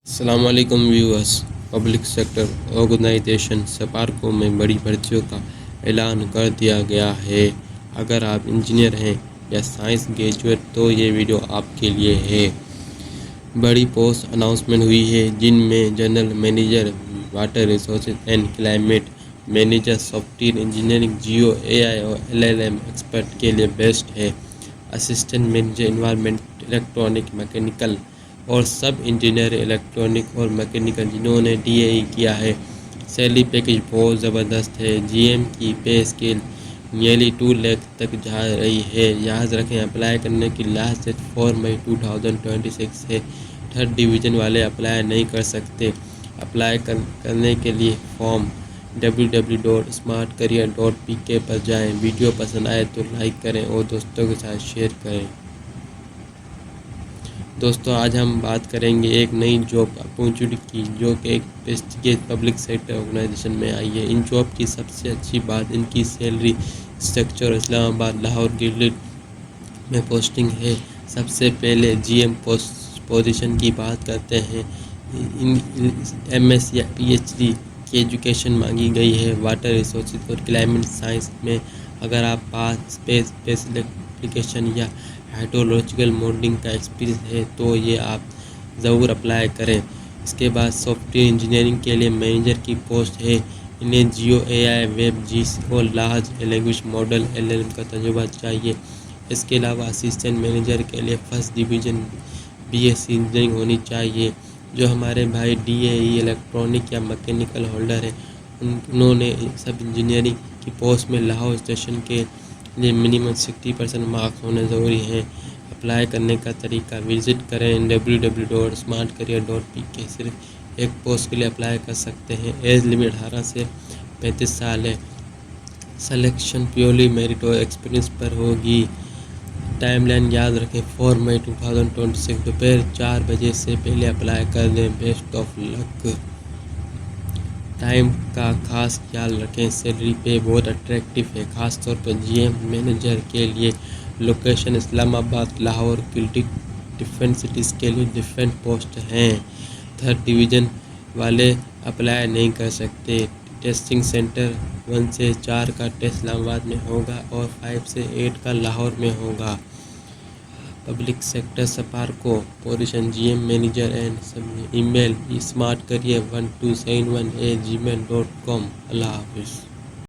السلام علیکم viewers, public sector organization SUPARCO میں بڑی بھرتیوں کا اعلان کر دیا گیا ہے۔ اگر آپ انجینئر ہیں یا سائنس گریجویٹ تو یہ ویڈیو آپ کے لیے ہے۔ بڑی پوسٹ اناؤنسمنٹ ہوئی ہے جن میں general manager water resources and climate, manager software engineering geo A I اور LLM ایکسپرٹ کے لیے بیسٹ ہے، assistant manager environment electronic mechanical اور سب انجینئر الیکٹرونک اور میکینیکل جنہوں نے DAE کیا ہے۔ سیلری پیکیج بہت زبردست ہے۔ GM کی پے اسکیل نیئرلی 2 لاکھ تک جا رہی ہے۔ یاد رکھیں اپلائی کرنے کی لاسٹ ڈیٹ 4 مئی 2026 ہے۔ تھرڈ ڈویژن والے اپلائی نہیں کر سکتے۔ اپلائی کرنے کے لیے فارم www.smartcareer.pk پر جائیں۔ ویڈیو پسند آئے تو لائک کریں اور دوستوں کے ساتھ شیئر کریں۔ دوستوں آج ہم بات کریں گے ایک نئی جاب اپارچونٹی کی جو کہ ایک پریسٹیجیس پبلک سیکٹر آرگنائزیشن میں آئی ہے۔ ان جاب کی سب سے اچھی بات ان کی سیلری اسٹرکچر اسلام آباد، لاہور، گلگت میں پوسٹنگ ہے۔ سب سے پہلے GM پوزیشن کی بات کرتے ہیں۔ MS یا PhD کی ایجوکیشن مانگی گئی ہے۔ واٹر ریسورسز اور کلائمیٹ سائنس میں اگر آپ پاس اسپیس اپلیکیشن یا ہائیڈرولوجیکل ماڈلنگ کا ایکسپیرینس ہے تو یہ آپ ضرور اپلائی کریں۔ اس کے بعد سافٹ ویئر انجینئرنگ کے لیے مینیجر کی پوسٹ ہے۔ انہیں جیو AI، ویب اور لارج لینگویج ماڈل LLM کا تجربہ چاہیے۔ اس کے علاوہ اسسٹنٹ مینیجر کے لیے فرسٹ ڈویژن BSc انجینئرنگ ہونی چاہیے۔ جو ہمارے بھائی DAE الیکٹرونک یا میکینیکل ہولڈر ہیں انہوں نے سب انجینئرنگ کی پوسٹ میں لاہور اسٹیشن کے لیے منیمم 60% مارکس ہونے ضروری ہیں۔ اپلائی کرنے کا طریقہ وزٹ کریں www.smartcareer.pk۔ صرف ایک پوسٹ کے لیے اپلائی کر سکتے ہیں۔ ایج لمٹ 18 سے 35 سال ہے۔ سلیکشن پیورلی میرٹ اور ایکسپیرینس پر ہوگی۔ ٹائم لائن یاد رکھیں 4 مئی 2026 دوپہر 4 بجے سے پہلے اپلائی کر دیں۔ Best of look. ٹائم کا خاص خیال رکھیں۔ سیلری پہ بہت اٹریکٹیو ہے، خاص طور پر GM مینیجر کے لیے۔ لوکیشن اسلام آباد، لاہور، گلگت ڈیفنس سٹیز کے لیے ڈیفرنٹ پوسٹ ہیں۔ تھرڈ ڈویژن والے اپلائی نہیں کر سکتے۔ ٹیسٹنگ سینٹر 1 سے 4 کا ٹیسٹ اسلام آباد میں ہوگا اور 5 سے 8 کا لاہور میں ہوگا۔ Public sector SUPARCO position GM manager email smartcareer1271@gmail.com۔ اللہ حافظ۔